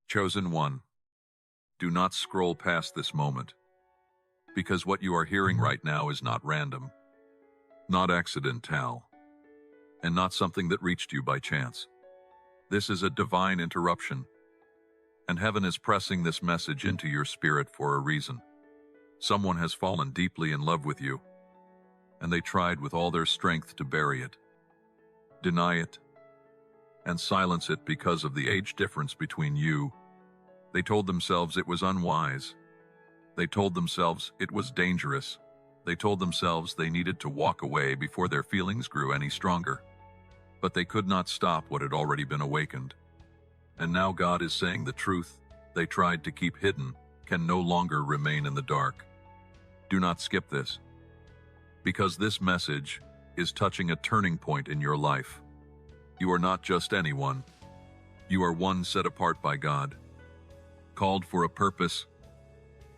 Chosen one, do not scroll past this moment, because what you are hearing right now is not random, not accidental, and not something that reached you by chance. This is a divine interruption, and heaven is pressing this message into your spirit for a reason. Someone has fallen deeply in love with you, and they tried with all their strength to bury it, deny it, and silence it because of the age difference between you. They told themselves it was unwise. They told themselves it was dangerous. They told themselves they needed to walk away before their feelings grew any stronger. But they could not stop what had already been awakened. And now God is saying the truth they tried to keep hidden can no longer remain in the dark. Do not skip this, because this message is touching a turning point in your life. You are not just anyone. You are one set apart by God, called for a purpose,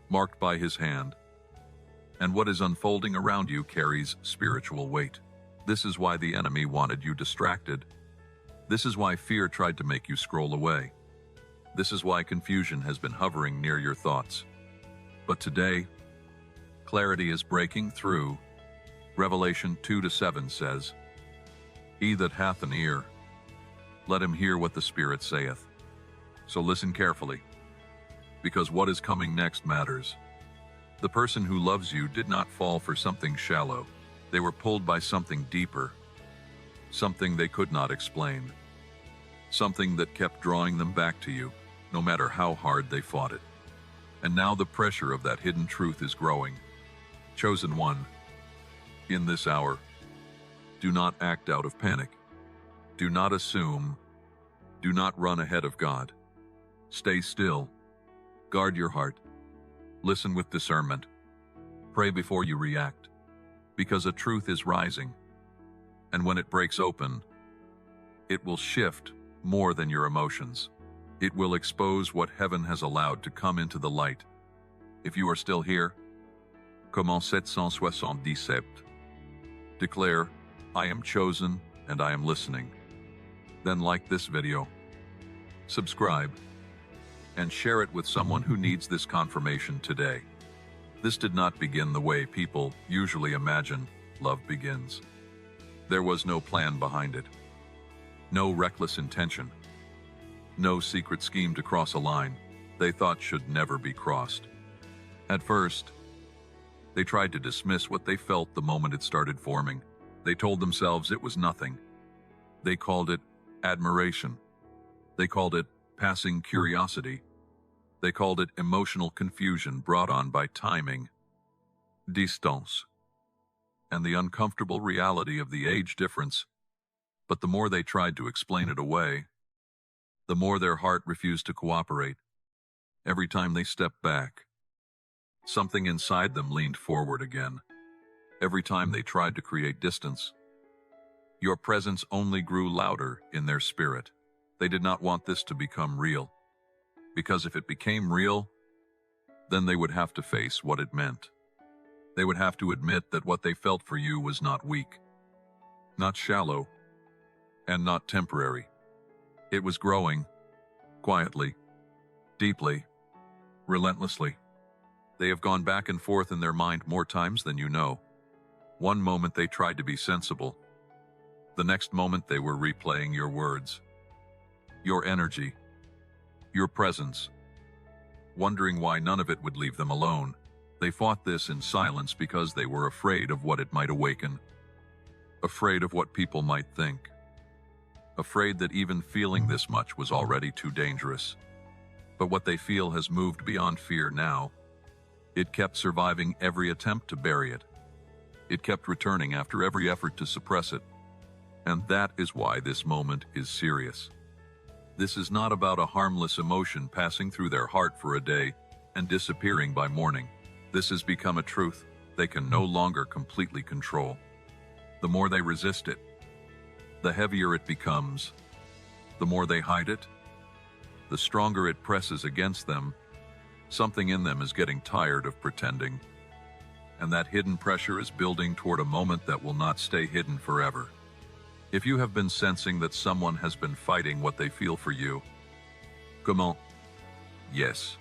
marked by His hand. And what is unfolding around you carries spiritual weight. This is why the enemy wanted you distracted. This is why fear tried to make you scroll away. This is why confusion has been hovering near your thoughts. But today, clarity is breaking through. Revelation 2-7 says, "He that hath an ear, let him hear what the Spirit saith." So listen carefully, because what is coming next matters. The person who loves you did not fall for something shallow. They were pulled by something deeper, something they could not explain, something that kept drawing them back to you, no matter how hard they fought it. And now the pressure of that hidden truth is growing. Chosen one, in this hour, do not act out of panic. Do not assume. Do not run ahead of God. Stay still. Guard your heart. Listen with discernment. Pray before you react, because a truth is rising. And when it breaks open, it will shift more than your emotions. It will expose what heaven has allowed to come into the light. If you are still here, Comment 777. Declare, "I am chosen and I am listening." Then like this video, subscribe, and share it with someone who needs this confirmation today. This did not begin the way people usually imagine love begins. There was no plan behind it, no reckless intention, no secret scheme to cross a line they thought should never be crossed. At first, they tried to dismiss what they felt the moment it started forming. They told themselves it was nothing. They called it admiration. They called it passing curiosity. They called it emotional confusion brought on by timing, distance, and the uncomfortable reality of the age difference. But the more they tried to explain it away, the more their heart refused to cooperate. Every time they stepped back, something inside them leaned forward again. Every time they tried to create distance, your presence only grew louder in their spirit. They did not want this to become real, because if it became real, then they would have to face what it meant. They would have to admit that what they felt for you was not weak, not shallow, and not temporary. It was growing, quietly, deeply, relentlessly. They have gone back and forth in their mind more times than you know. One moment they tried to be sensible. The next moment they were replaying your words, your energy, your presence, wondering why none of it would leave them alone. They fought this in silence because they were afraid of what it might awaken, afraid of what people might think, afraid that even feeling this much was already too dangerous. But what they feel has moved beyond fear now. It kept surviving every attempt to bury it. It kept returning after every effort to suppress it. And that is why this moment is serious. This is not about a harmless emotion passing through their heart for a day and disappearing by morning. This has become a truth they can no longer completely control. The more they resist it, the heavier it becomes. The more they hide it, the stronger it presses against them. Something in them is getting tired of pretending, and that hidden pressure is building toward a moment that will not stay hidden forever. If you have been sensing that someone has been fighting what they feel for you, Comment Yes.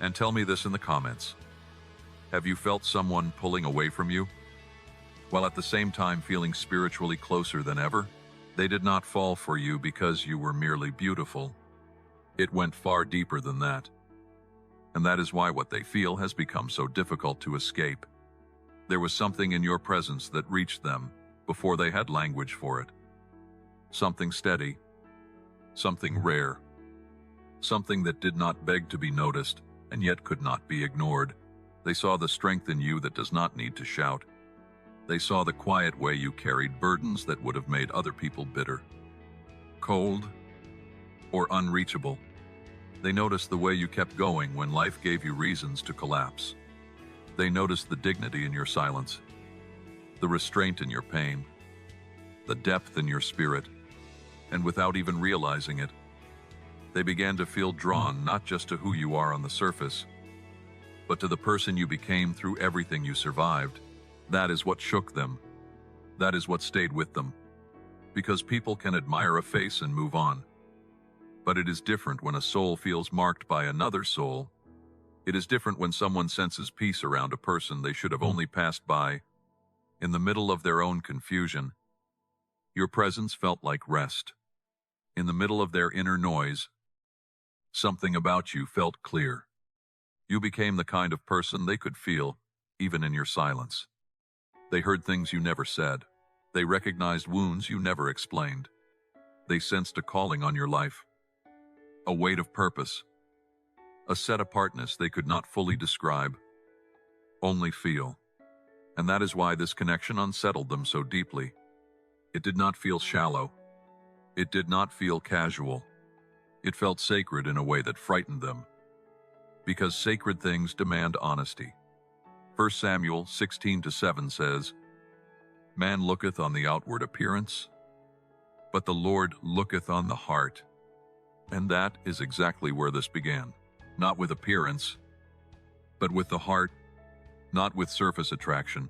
And tell me this in the comments. Have you felt someone pulling away from you, while at the same time feeling spiritually closer than ever? They did not fall for you because you were merely beautiful. It went far deeper than that. And that is why what they feel has become so difficult to escape. There was something in your presence that reached them before they had language for it. Something steady, something rare, something that did not beg to be noticed and yet could not be ignored. They saw the strength in you that does not need to shout. They saw the quiet way you carried burdens that would have made other people bitter, cold, or unreachable. They noticed the way you kept going when life gave you reasons to collapse. They noticed the dignity in your silence, the restraint in your pain, the depth in your spirit, and without even realizing it, they began to feel drawn not just to who you are on the surface, but to the person you became through everything you survived. That is what shook them. That is what stayed with them. Because people can admire a face and move on. But it is different when a soul feels marked by another soul. It is different when someone senses peace around a person they should have only passed by. In the middle of their own confusion, your presence felt like rest. In the middle of their inner noise, something about you felt clear. You became the kind of person they could feel, even in your silence. They heard things you never said. They recognized wounds you never explained. They sensed a calling on your life, a weight of purpose, a set-apartness they could not fully describe, only feel. And that is why this connection unsettled them so deeply. It did not feel shallow. It did not feel casual. It felt sacred in a way that frightened them. Because sacred things demand honesty. 1 Samuel 16:7 says, "Man looketh on the outward appearance, but the Lord looketh on the heart." And that is exactly where this began. Not with appearance, but with the heart. Not with surface attraction,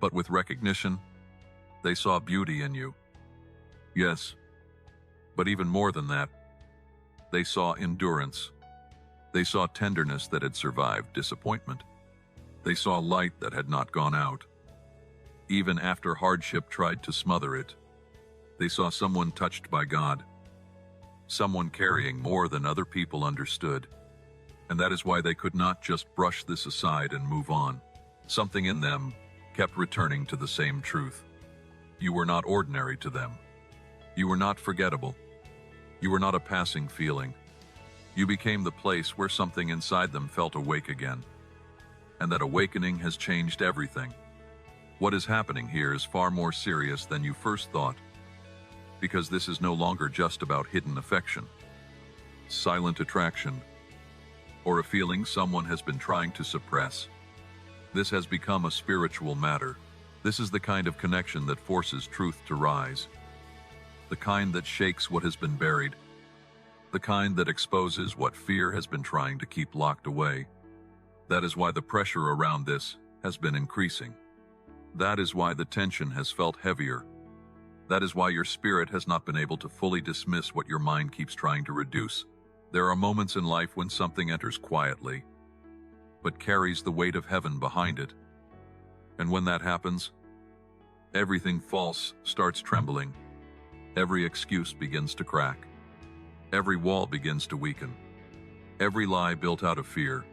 but with recognition. They saw beauty in you. Yes, but even more than that, they saw endurance. They saw tenderness that had survived disappointment. They saw light that had not gone out, even after hardship tried to smother it. They saw someone touched by God, someone carrying more than other people understood. And that is why they could not just brush this aside and move on. Something in them kept returning to the same truth. You were not ordinary to them. You were not forgettable. You were not a passing feeling. You became the place where something inside them felt awake again. And that awakening has changed everything. What is happening here is far more serious than you first thought. Because this is no longer just about hidden affection, silent attraction, or a feeling someone has been trying to suppress. This has become a spiritual matter. This is the kind of connection that forces truth to rise. The kind that shakes what has been buried. The kind that exposes what fear has been trying to keep locked away. That is why the pressure around this has been increasing. That is why the tension has felt heavier. That is why your spirit has not been able to fully dismiss what your mind keeps trying to reduce. There are moments in life when something enters quietly, but carries the weight of heaven behind it. And when that happens, everything false starts trembling. Every excuse begins to crack. Every wall begins to weaken. Every lie built out of fear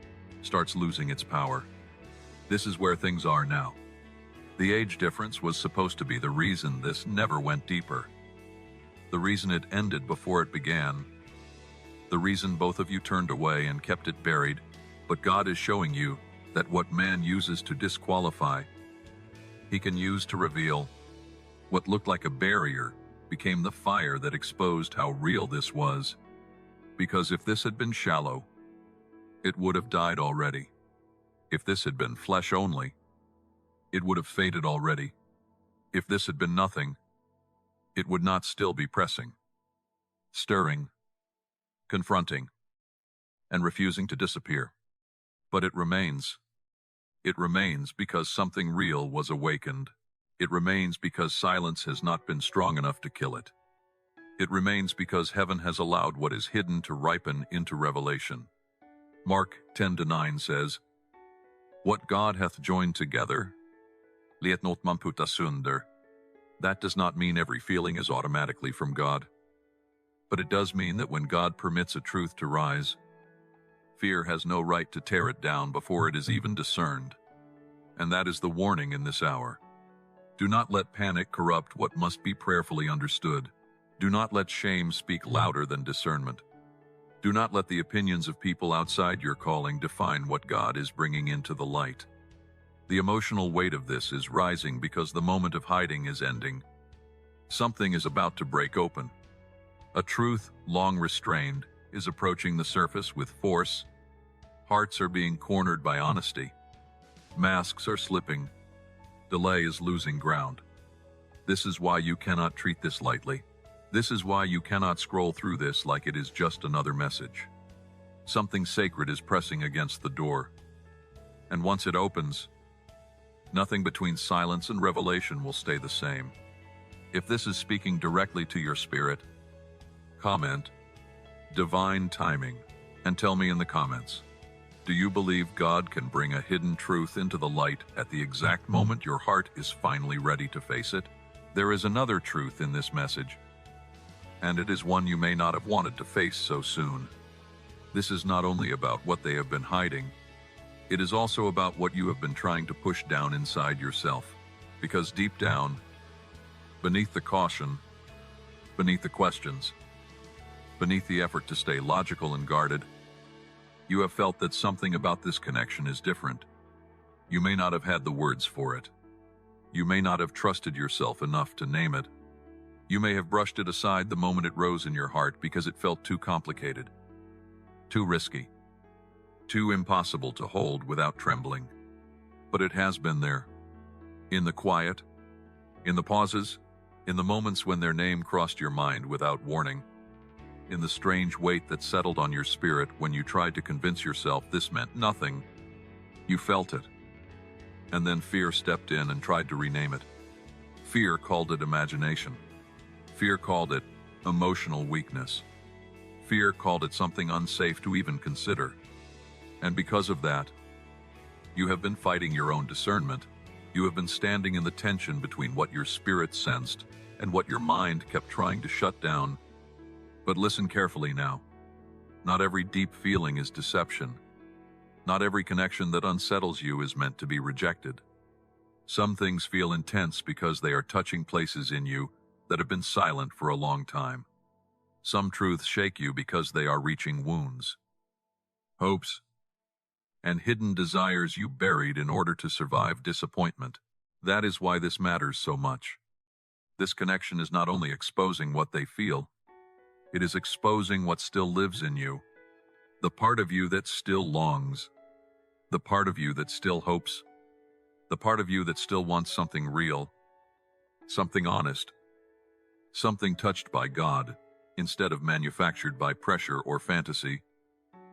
starts losing its power. This is where things are now. The age difference was supposed to be the reason this never went deeper. The reason it ended before it began. The reason both of you turned away and kept it buried. But God is showing you that what man uses to disqualify, he can use to reveal. What looked like a barrier became the fire that exposed how real this was. Because if this had been shallow, it would have died already. If this had been flesh only, it would have faded already. If this had been nothing, it would not still be pressing, stirring, confronting, and refusing to disappear. But it remains. It remains because something real was awakened. It remains because silence has not been strong enough to kill it. It remains because heaven has allowed what is hidden to ripen into revelation. Mark 10:9 says, "What God hath joined together, let not man putta sunder." That does not mean every feeling is automatically from God. But it does mean that when God permits a truth to rise, fear has no right to tear it down before it is even discerned. And that is the warning in this hour. Do not let panic corrupt what must be prayerfully understood. Do not let shame speak louder than discernment. Do not let the opinions of people outside your calling define what God is bringing into the light. The emotional weight of this is rising because the moment of hiding is ending. Something is about to break open. A truth, long restrained, is approaching the surface with force. Hearts are being cornered by honesty. Masks are slipping. Delay is losing ground. This is why you cannot treat this lightly. This is why you cannot scroll through this like it is just another message. Something sacred is pressing against the door. And once it opens, nothing between silence and revelation will stay the same. If this is speaking directly to your spirit, comment, "Divine timing," and tell me in the comments. Do you believe God can bring a hidden truth into the light at the exact moment your heart is finally ready to face it? There is another truth in this message, and it is one you may not have wanted to face so soon. This is not only about what they have been hiding, it is also about what you have been trying to push down inside yourself. Because deep down, beneath the caution, beneath the questions, beneath the effort to stay logical and guarded, you have felt that something about this connection is different. You may not have had the words for it. You may not have trusted yourself enough to name it. You may have brushed it aside the moment it rose in your heart because it felt too complicated, too risky, too impossible to hold without trembling. But it has been there. In the quiet, in the pauses, in the moments when their name crossed your mind without warning, in the strange weight that settled on your spirit when you tried to convince yourself this meant nothing. You felt it. And then fear stepped in and tried to rename it. Fear called it imagination. Fear called it emotional weakness. Fear called it something unsafe to even consider. And because of that, you have been fighting your own discernment. You have been standing in the tension between what your spirit sensed and what your mind kept trying to shut down. But listen carefully now. Not every deep feeling is deception. Not every connection that unsettles you is meant to be rejected. Some things feel intense because they are touching places in you that have been silent for a long time. Some truths shake you because they are reaching wounds, hopes, and hidden desires you buried in order to survive disappointment. That is why this matters so much. This connection is not only exposing what they feel, it is exposing what still lives in you, the part of you that still longs, the part of you that still hopes, the part of you that still wants something real, something honest, something touched by God, instead of manufactured by pressure or fantasy.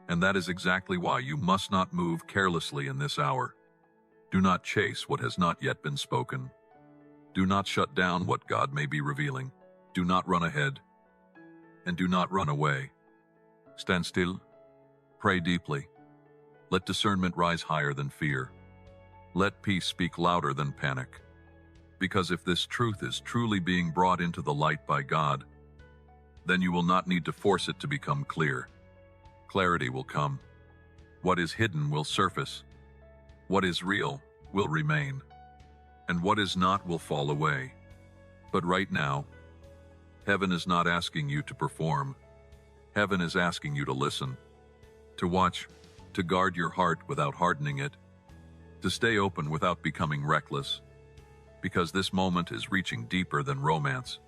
And that is exactly why you must not move carelessly in this hour. Do not chase what has not yet been spoken. Do not shut down what God may be revealing. Do not run ahead. And do not run away. Stand still. Pray deeply. Let discernment rise higher than fear. Let peace speak louder than panic. Because if this truth is truly being brought into the light by God, then you will not need to force it to become clear. Clarity will come. What is hidden will surface. What is real will remain. And what is not will fall away. But right now, heaven is not asking you to perform. Heaven is asking you to listen, to watch, to guard your heart without hardening it, to stay open without becoming reckless. Because this moment is reaching deeper than romance.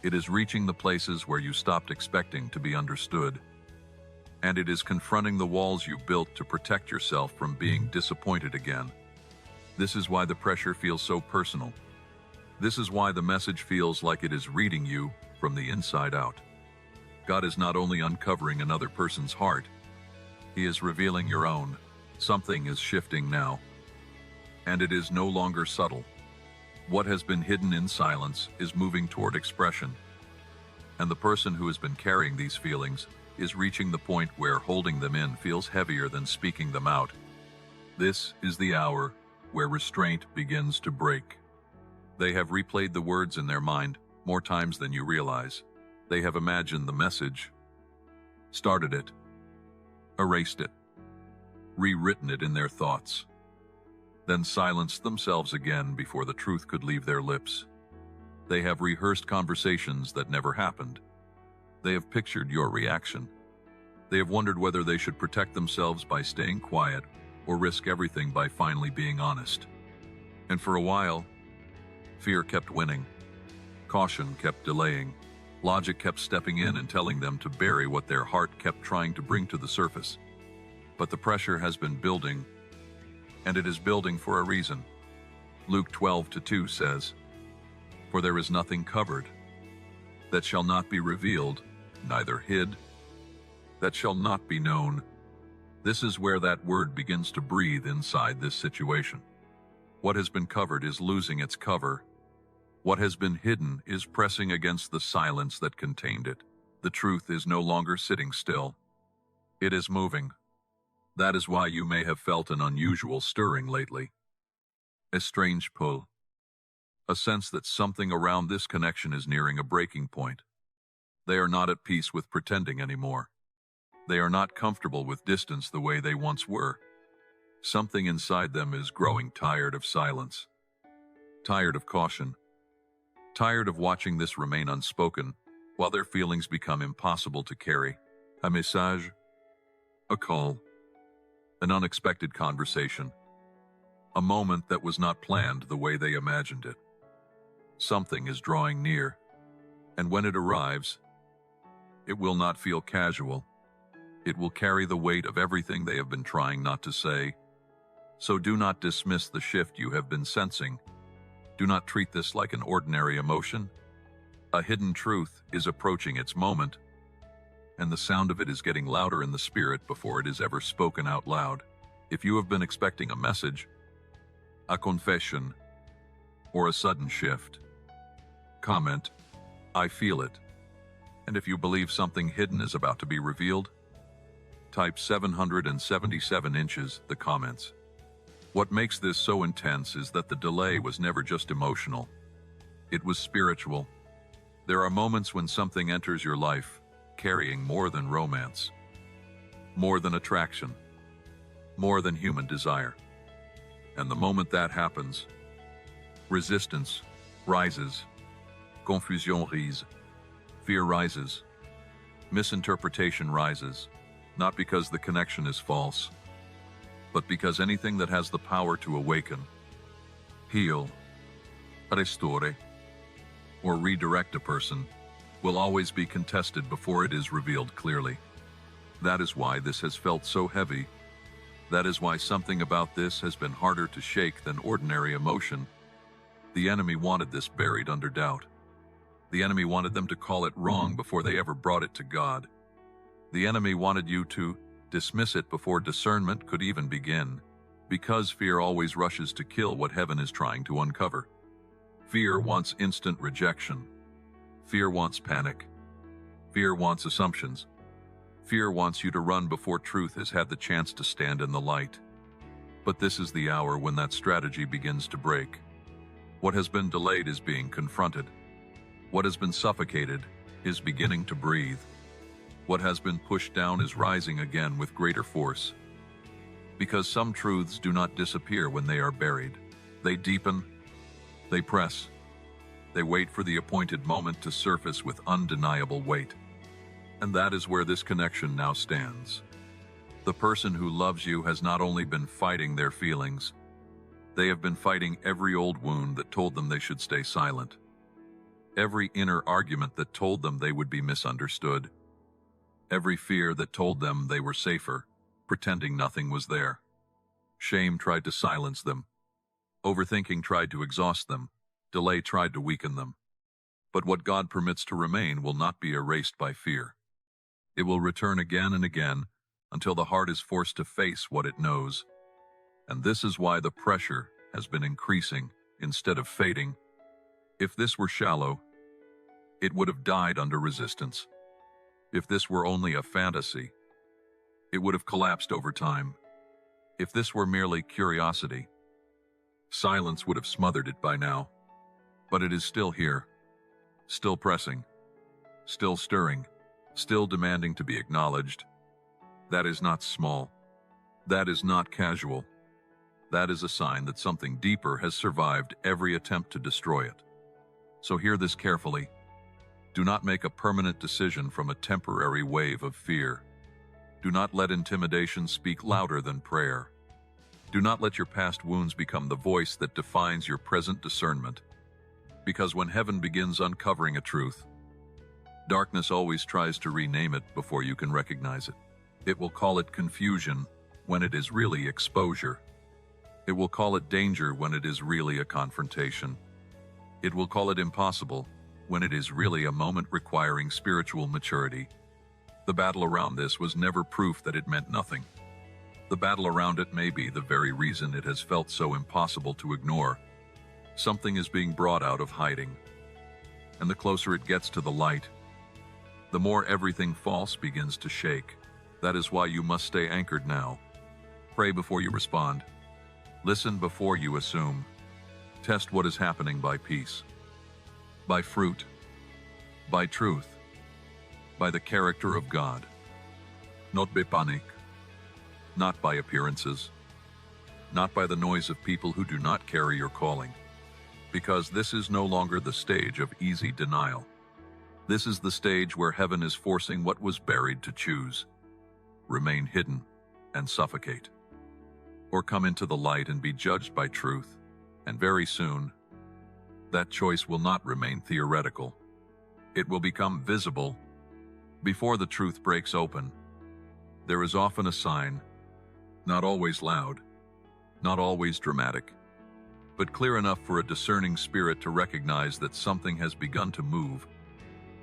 It is reaching the places where you stopped expecting to be understood. And it is confronting the walls you built to protect yourself from being disappointed again. This is why the pressure feels so personal. This is why the message feels like it is reading you from the inside out. God is not only uncovering another person's heart, He is revealing your own. Something is shifting now. And it is no longer subtle. What has been hidden in silence is moving toward expression. And the person who has been carrying these feelings is reaching the point where holding them in feels heavier than speaking them out. This is the hour where restraint begins to break. They have replayed the words in their mind more times than you realize. They have imagined the message, started it, erased it, rewritten it in their thoughts, then silenced themselves again before the truth could leave their lips. They have rehearsed conversations that never happened. They have pictured your reaction. They have wondered whether they should protect themselves by staying quiet or risk everything by finally being honest. And for a while, fear kept winning. Caution kept delaying. Logic kept stepping in and telling them to bury what their heart kept trying to bring to the surface. But the pressure has been building, and it is building for a reason. Luke 12:2 says, "For there is nothing covered that shall not be revealed, neither hid that shall not be known." This is where that word begins to breathe inside this situation. What has been covered is losing its cover. What has been hidden is pressing against the silence that contained it. The truth is no longer sitting still. It is moving. That is why you may have felt an unusual stirring lately. A strange pull. A sense that something around this connection is nearing a breaking point. They are not at peace with pretending anymore. They are not comfortable with distance the way they once were. Something inside them is growing tired of silence, tired of caution, tired of watching this remain unspoken while their feelings become impossible to carry. A message, a call, an unexpected conversation, a moment that was not planned the way they imagined it. Something is drawing near, and when it arrives, it will not feel casual. It will carry the weight of everything they have been trying not to say. So do not dismiss the shift you have been sensing. Do not treat this like an ordinary emotion. A hidden truth is approaching its moment, and the sound of it is getting louder in the spirit before it is ever spoken out loud. If you have been expecting a message, a confession, or a sudden shift, comment, "I feel it." And if you believe something hidden is about to be revealed, type 777 inches, the comments. What makes this so intense is that the delay was never just emotional. It was spiritual. There are moments when something enters your life, carrying more than romance, more than attraction, more than human desire. And the moment that happens, resistance rises, confusion rises, fear rises, misinterpretation rises, not because the connection is false, but because anything that has the power to awaken, heal, restore, or redirect a person will always be contested before it is revealed clearly. That is why this has felt so heavy. That is why something about this has been harder to shake than ordinary emotion. The enemy wanted this buried under doubt. The enemy wanted them to call it wrong before they ever brought it to God. The enemy wanted you to dismiss it before discernment could even begin, because fear always rushes to kill what heaven is trying to uncover. Fear wants instant rejection. Fear wants panic. Fear wants assumptions. Fear wants you to run before truth has had the chance to stand in the light. But this is the hour when that strategy begins to break. What has been delayed is being confronted. What has been suffocated is beginning to breathe. What has been pushed down is rising again with greater force. Because some truths do not disappear when they are buried. They deepen, they press, they wait for the appointed moment to surface with undeniable weight. And that is where this connection now stands. The person who loves you has not only been fighting their feelings, they have been fighting every old wound that told them they should stay silent. Every inner argument that told them they would be misunderstood. Every fear that told them they were safer, pretending nothing was there. Shame tried to silence them. Overthinking tried to exhaust them. Delay tried to weaken them. But what God permits to remain will not be erased by fear. It will return again and again until the heart is forced to face what it knows. And this is why the pressure has been increasing instead of fading. If this were shallow, it would have died under resistance. If this were only a fantasy, it would have collapsed over time. If this were merely curiosity, silence would have smothered it by now. But it is still here, still pressing, still stirring, still demanding to be acknowledged. That is not small. That is not casual. That is a sign that something deeper has survived every attempt to destroy it. So hear this carefully. Do not make a permanent decision from a temporary wave of fear. Do not let intimidation speak louder than prayer. Do not let your past wounds become the voice that defines your present discernment. Because when heaven begins uncovering a truth, darkness always tries to rename it before you can recognize it. It will call it confusion when it is really exposure. It will call it danger when it is really a confrontation. It will call it impossible when it is really a moment requiring spiritual maturity. The battle around this was never proof that it meant nothing. The battle around it may be the very reason it has felt so impossible to ignore. Something is being brought out of hiding. And the closer it gets to the light, the more everything false begins to shake. That is why you must stay anchored now. Pray before you respond. Listen before you assume. Test what is happening by peace, by fruit, by truth, by the character of God. Not by panic, not by appearances, not by the noise of people who do not carry your calling. Because this is no longer the stage of easy denial. This is the stage where heaven is forcing what was buried to choose. Remain hidden and suffocate. Or come into the light and be judged by truth. And very soon, that choice will not remain theoretical. It will become visible. Before the truth breaks open, there is often a sign, not always loud, not always dramatic, but clear enough for a discerning spirit to recognize that something has begun to move,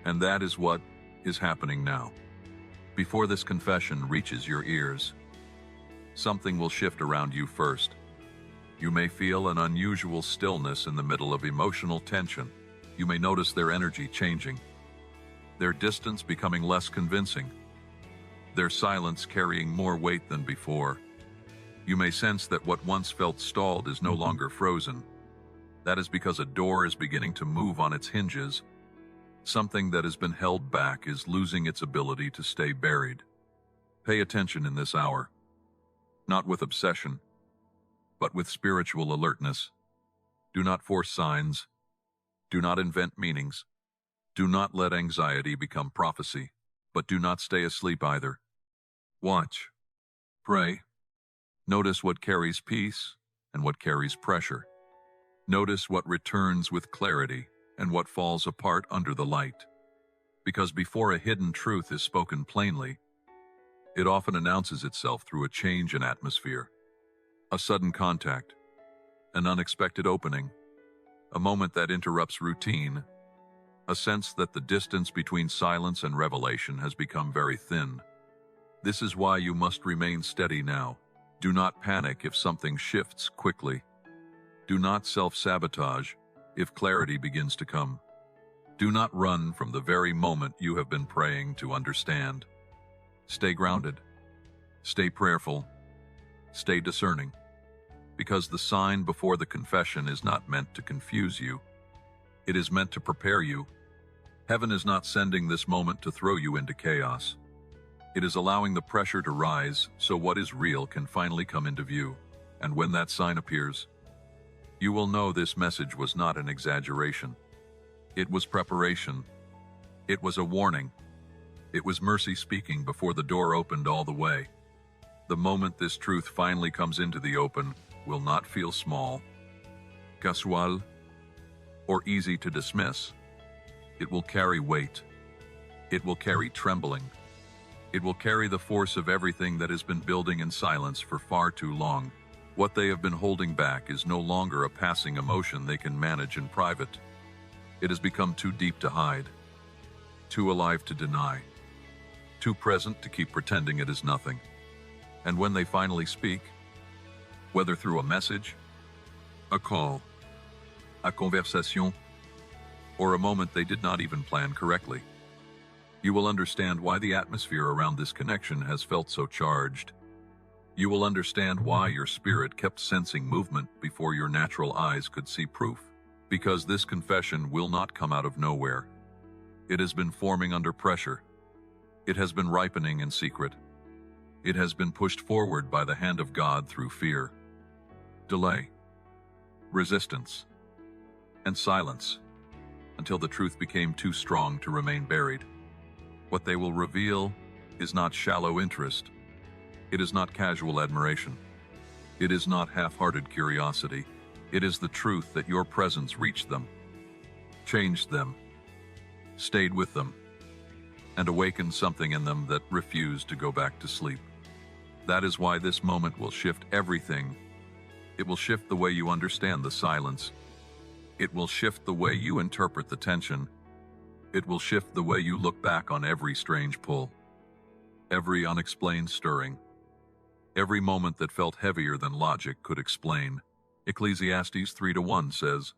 and that is what is happening now. Before this confession reaches your ears, something will shift around you first. You may feel an unusual stillness in the middle of emotional tension. You may notice their energy changing, their distance becoming less convincing, their silence carrying more weight than before. You may sense that what once felt stalled is no longer frozen. That is because a door is beginning to move on its hinges. Something that has been held back is losing its ability to stay buried. Pay attention in this hour, not with obsession, but with spiritual alertness. Do not force signs. Do not invent meanings. Do not let anxiety become prophecy, but do not stay asleep either. Watch. Pray. Notice what carries peace and what carries pressure. Notice what returns with clarity and what falls apart under the light. Because before a hidden truth is spoken plainly, it often announces itself through a change in atmosphere. A sudden contact, an unexpected opening, a moment that interrupts routine, a sense that the distance between silence and revelation has become very thin. This is why you must remain steady now. Do not panic if something shifts quickly. Do not self-sabotage if clarity begins to come. Do not run from the very moment you have been praying to understand. Stay grounded. Stay prayerful. Stay discerning. Because the sign before the confession is not meant to confuse you. It is meant to prepare you. Heaven is not sending this moment to throw you into chaos. It is allowing the pressure to rise so what is real can finally come into view. And when that sign appears, you will know this message was not an exaggeration. It was preparation. It was a warning. It was mercy speaking before the door opened all the way. The moment this truth finally comes into the open will not feel small, casual, or easy to dismiss. It will carry weight. It will carry trembling. It will carry the force of everything that has been building in silence for far too long. What they have been holding back is no longer a passing emotion they can manage in private. It has become too deep to hide, too alive to deny, too present to keep pretending it is nothing. And when they finally speak, whether through a message, a call, a conversation, or a moment they did not even plan correctly, You will understand why the atmosphere around this connection has felt so charged. You will understand why your spirit kept sensing movement before your natural eyes could see proof. Because this confession will not come out of nowhere. It has been forming under pressure. It has been ripening in secret. It has been pushed forward by the hand of God through fear, delay, resistance, and silence, until the truth became too strong to remain buried. What they will reveal is not shallow interest. It is not casual admiration. It is not half-hearted curiosity. It is the truth that your presence reached them, changed them, stayed with them, and awakened something in them that refused to go back to sleep. That is why this moment will shift everything. It will shift the way you understand the silence. It will shift the way you interpret the tension. It will shift the way you look back on every strange pull, every unexplained stirring, every moment that felt heavier than logic could explain. Ecclesiastes 3:1 says,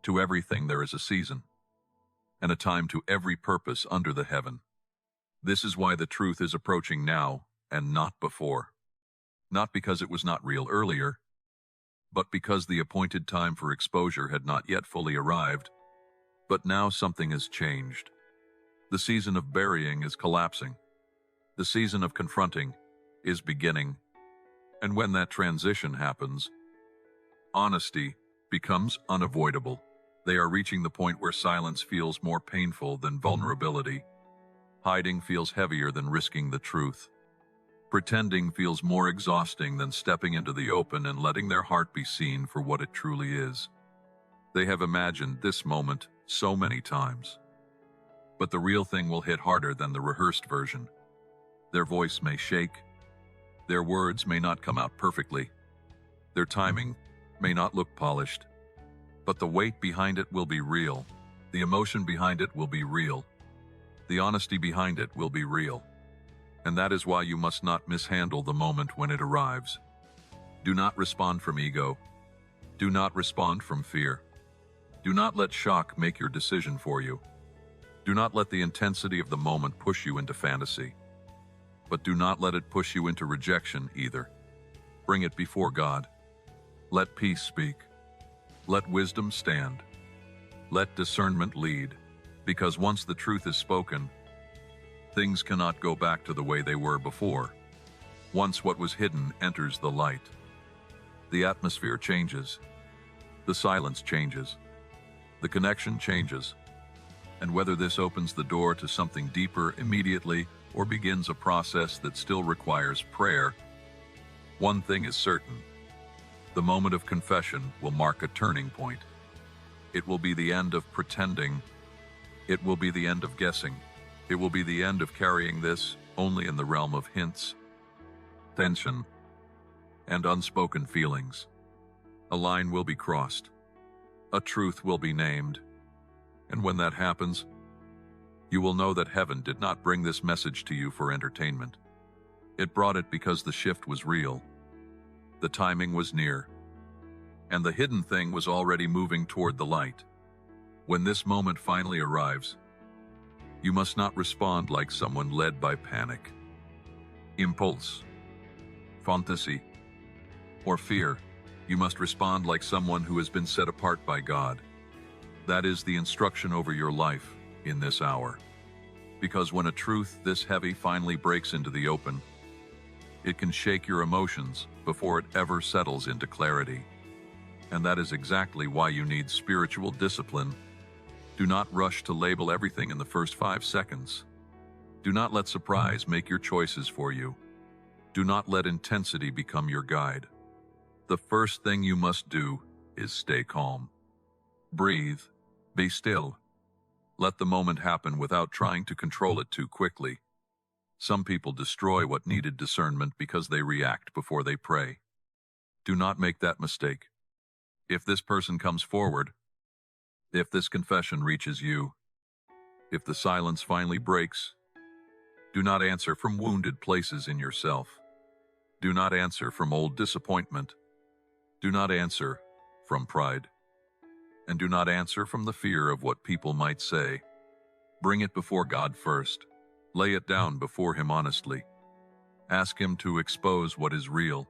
"To everything there is a season, and a time to every purpose under the heaven." This is why the truth is approaching now and not before. Not because it was not real earlier, but because the appointed time for exposure had not yet fully arrived. But now something has changed. The season of burying is collapsing. The season of confronting is beginning. And when that transition happens, honesty becomes unavoidable. They are reaching the point where silence feels more painful than vulnerability. Hiding feels heavier than risking the truth. Pretending feels more exhausting than stepping into the open and letting their heart be seen for what it truly is. They have imagined this moment so many times. But the real thing will hit harder than the rehearsed version. Their voice may shake. Their words may not come out perfectly. Their timing may not look polished. But the weight behind it will be real. The emotion behind it will be real. The honesty behind it will be real. And that is why you must not mishandle the moment when it arrives. Do not respond from ego. Do not respond from fear. Do not let shock make your decision for you. Do not let the intensity of the moment push you into fantasy. But do not let it push you into rejection either. Bring it before God. Let peace speak. Let wisdom stand. Let discernment lead. Because once the truth is spoken, things cannot go back to the way they were before. Once what was hidden enters the light, the atmosphere changes. The silence changes. The connection changes. And whether this opens the door to something deeper immediately or begins a process that still requires prayer, one thing is certain. The moment of confession will mark a turning point. It will be the end of pretending. It will be the end of guessing. It will be the end of carrying this only in the realm of hints, tension, and unspoken feelings. A line will be crossed. A truth will be named. And when that happens, you will know that heaven did not bring this message to you for entertainment. It brought it because the shift was real. The timing was near. And the hidden thing was already moving toward the light. When this moment finally arrives, you must not respond like someone led by panic, impulse, fantasy, or fear. You must respond like someone who has been set apart by God. That is the instruction over your life in this hour. Because when a truth this heavy finally breaks into the open, it can shake your emotions before it ever settles into clarity. And that is exactly why you need spiritual discipline. Do not rush to label everything in the first 5 seconds. Do not let surprise make your choices for you. Do not let intensity become your guide. The first thing you must do is stay calm. Breathe. Be still. Let the moment happen without trying to control it too quickly. Some people destroy what needed discernment because they react before they pray. Do not make that mistake. If this person comes forward, if this confession reaches you, if the silence finally breaks, do not answer from wounded places in yourself. Do not answer from old disappointment. Do not answer from pride. And do not answer from the fear of what people might say. Bring it before God first. Lay it down before Him honestly. Ask Him to expose what is real,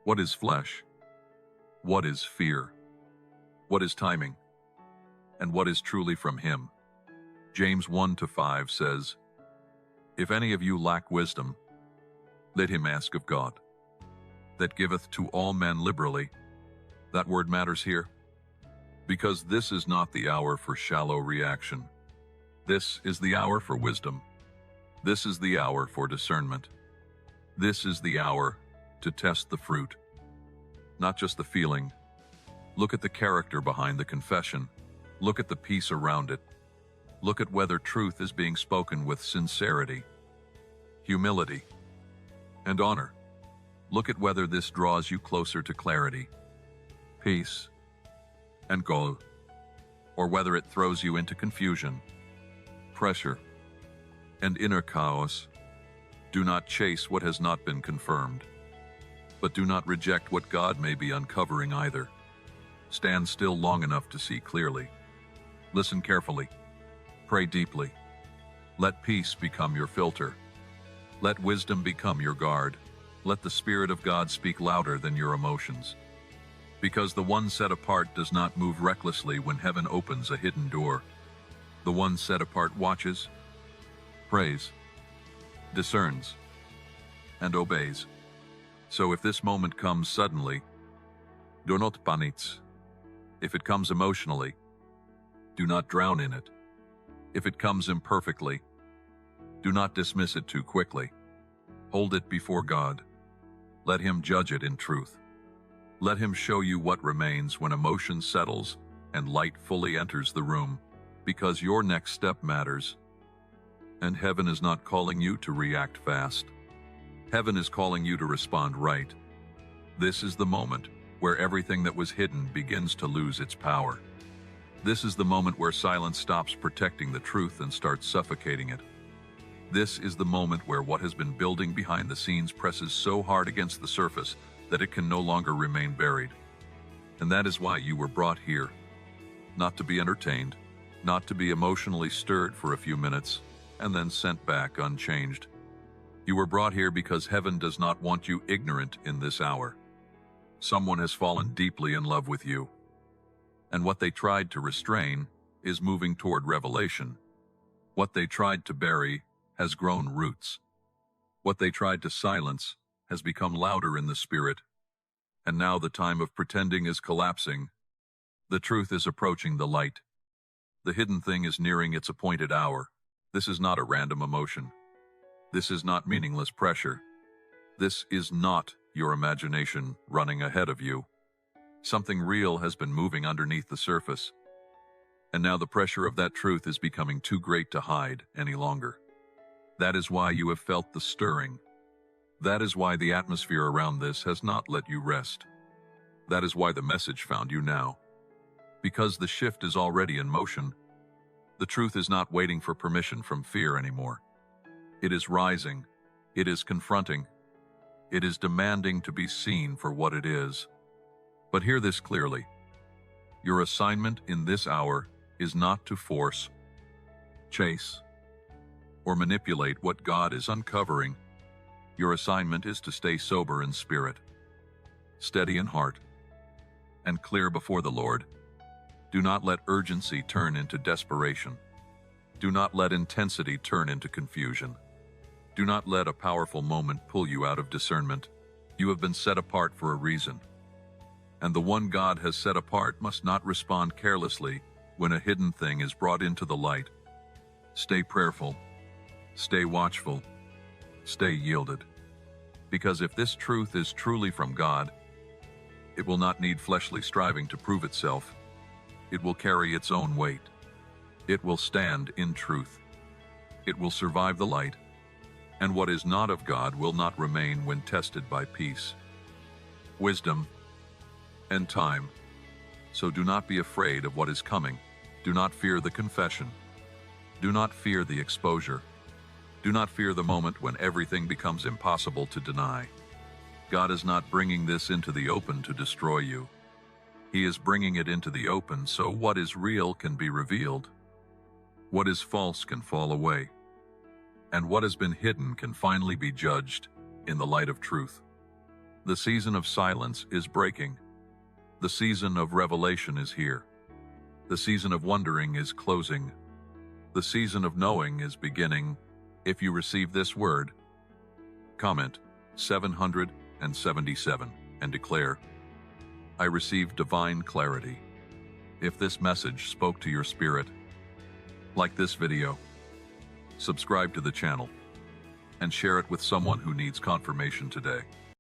what is flesh, what is fear, what is timing, and what is truly from Him. James 1-5 says, "If any of you lack wisdom, let him ask of God, that giveth to all men liberally." That word matters here, because this is not the hour for shallow reaction. This is the hour for wisdom. This is the hour for discernment. This is the hour to test the fruit, not just the feeling. Look at the character behind the confession. Look at the peace around it. Look at whether truth is being spoken with sincerity, humility, and honor. Look at whether this draws you closer to clarity, peace, and goal, or whether it throws you into confusion, pressure, and inner chaos. Do not chase what has not been confirmed, but do not reject what God may be uncovering either. Stand still long enough to see clearly. Listen carefully. Pray deeply. Let peace become your filter. Let wisdom become your guard. Let the Spirit of God speak louder than your emotions. Because the one set apart does not move recklessly when heaven opens a hidden door. The one set apart watches, prays, discerns, and obeys. So if this moment comes suddenly, do not panic. If it comes emotionally, do not drown in it. If it comes imperfectly, do not dismiss it too quickly. Hold it before God. Let Him judge it in truth. Let Him show you what remains when emotion settles and light fully enters the room, because your next step matters. And heaven is not calling you to react fast. Heaven is calling you to respond right. This is the moment where everything that was hidden begins to lose its power. This is the moment where silence stops protecting the truth and starts suffocating it. This is the moment where what has been building behind the scenes presses so hard against the surface that it can no longer remain buried. And that is why you were brought here. Not to be entertained, not to be emotionally stirred for a few minutes, and then sent back unchanged. You were brought here because heaven does not want you ignorant in this hour. Someone has fallen deeply in love with you, and what they tried to restrain is moving toward revelation. What they tried to bury has grown roots. What they tried to silence has become louder in the spirit. And now the time of pretending is collapsing. The truth is approaching the light. The hidden thing is nearing its appointed hour. This is not a random emotion. This is not meaningless pressure. This is not your imagination running ahead of you. Something real has been moving underneath the surface. And now the pressure of that truth is becoming too great to hide any longer. That is why you have felt the stirring. That is why the atmosphere around this has not let you rest. That is why the message found you now. Because the shift is already in motion. The truth is not waiting for permission from fear anymore. It is rising. It is confronting. It is demanding to be seen for what it is. But hear this clearly. Your assignment in this hour is not to force, chase, or manipulate what God is uncovering. Your assignment is to stay sober in spirit, steady in heart, and clear before the Lord. Do not let urgency turn into desperation. Do not let intensity turn into confusion. Do not let a powerful moment pull you out of discernment. You have been set apart for a reason. And the one God has set apart must not respond carelessly when a hidden thing is brought into the light. Stay prayerful. Stay watchful. Stay yielded. Because if this truth is truly from God, it will not need fleshly striving to prove itself. It will carry its own weight. It will stand in truth. It will survive the light. And what is not of God will not remain when tested by peace, wisdom, and time. So do not be afraid of what is coming. Do not fear the confession. Do not fear the exposure. Do not fear the moment when everything becomes impossible to deny. God is not bringing this into the open to destroy you. He is bringing it into the open so what is real can be revealed. What is false can fall away, and what has been hidden can finally be judged in the light of truth. The season of silence is breaking. The season of revelation is here. The season of wondering is closing. The season of knowing is beginning. If you receive this word, comment 777 and declare, I receive divine clarity. If this message spoke to your spirit, like this video, subscribe to the channel, and share it with someone who needs confirmation today.